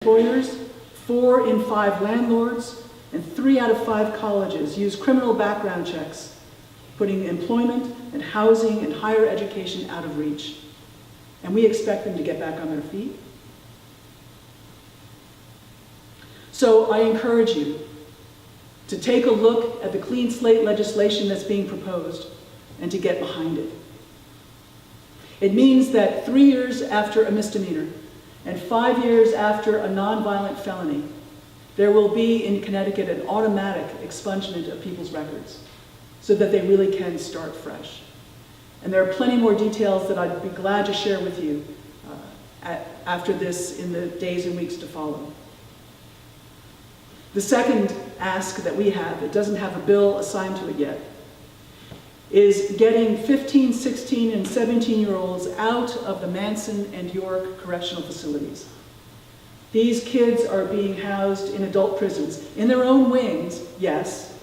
employers, 4 in 5 landlords, and 3 out of 5 colleges use criminal background checks, putting employment and housing and higher education out of reach. And we expect them to get back on their feet. So I encourage you to take a look at the clean slate legislation that's being proposed and to get behind it. It means that 3 years after a misdemeanor and 5 years after a nonviolent felony, there will be in Connecticut an automatic expungement of people's records so that they really can start fresh. And there are plenty more details that I'd be glad to share with you after this in the days and weeks to follow. The second ask that we have, it doesn't have a bill assigned to it yet, is getting 15, 16, and 17-year-olds out of the Manson and York correctional facilities. These kids are being housed in adult prisons, in their own wings, yes,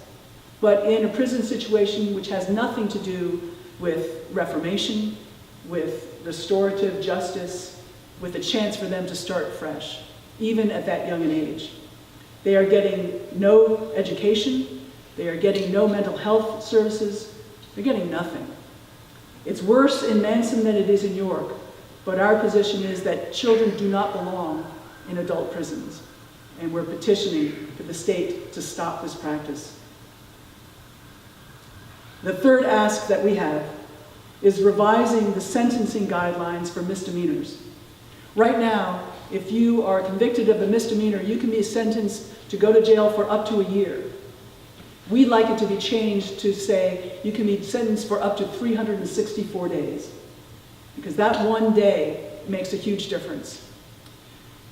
but in a prison situation which has nothing to do with reformation, with restorative justice, with a chance for them to start fresh, even at that young an age. They are getting no education, they are getting no mental health services, they're getting nothing. It's worse in Manson than it is in York, but our position is that children do not belong in adult prisons, and we're petitioning for the state to stop this practice. The third ask that we have is revising the sentencing guidelines for misdemeanors. Right now, if you are convicted of a misdemeanor, you can be sentenced to go to jail for up to a year. We'd like it to be changed to say you can be sentenced for up to 364 days, because that one day makes a huge difference.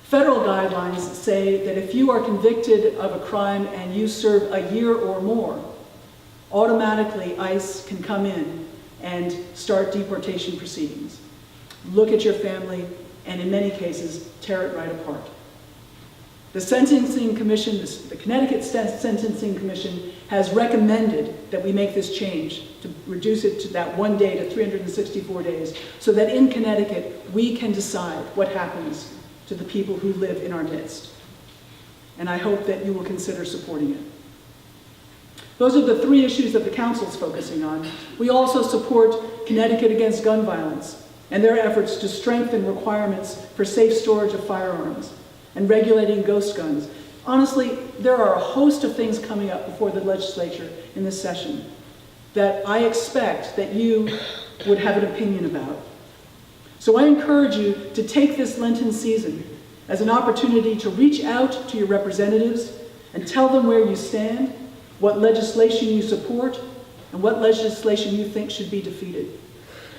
Federal guidelines say that if you are convicted of a crime and you serve a year or more, automatically ICE can come in and start deportation proceedings, look at your family, and in many cases, tear it right apart. The Sentencing Commission, the Connecticut Sentencing Commission, has recommended that we make this change to reduce it to that one day to 364 days, so that in Connecticut, we can decide what happens to the people who live in our midst. And I hope that you will consider supporting it. Those are the 3 issues that the Council's focusing on. We also support Connecticut Against Gun Violence and their efforts to strengthen requirements for safe storage of firearms and regulating ghost guns. Honestly, there are a host of things coming up before the legislature in this session that I expect that you would have an opinion about. So I encourage you to take this Lenten season as an opportunity to reach out to your representatives and tell them where you stand, what legislation you support, and what legislation you think should be defeated.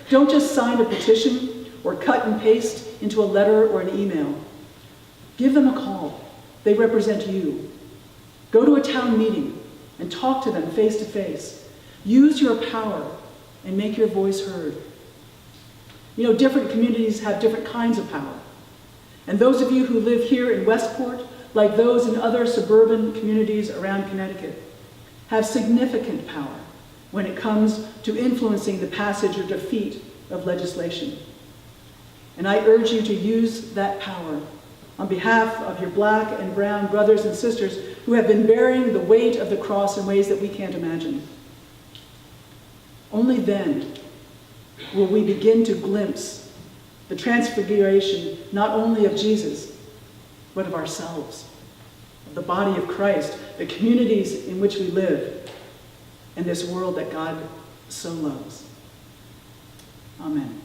Don't just sign a petition or cut and paste into a letter or an email. Give them a call. They represent you. Go to a town meeting and talk to them face to face. Use your power and make your voice heard. You know, different communities have different kinds of power. And those of you who live here in Westport, like those in other suburban communities around Connecticut, have significant power when it comes to influencing the passage or defeat of legislation. And I urge you to use that power on behalf of your black and brown brothers and sisters who have been bearing the weight of the cross in ways that we can't imagine. Only then will we begin to glimpse the transfiguration not only of Jesus, but of ourselves, of the body of Christ, the communities in which we live, and this world that God so loves. Amen.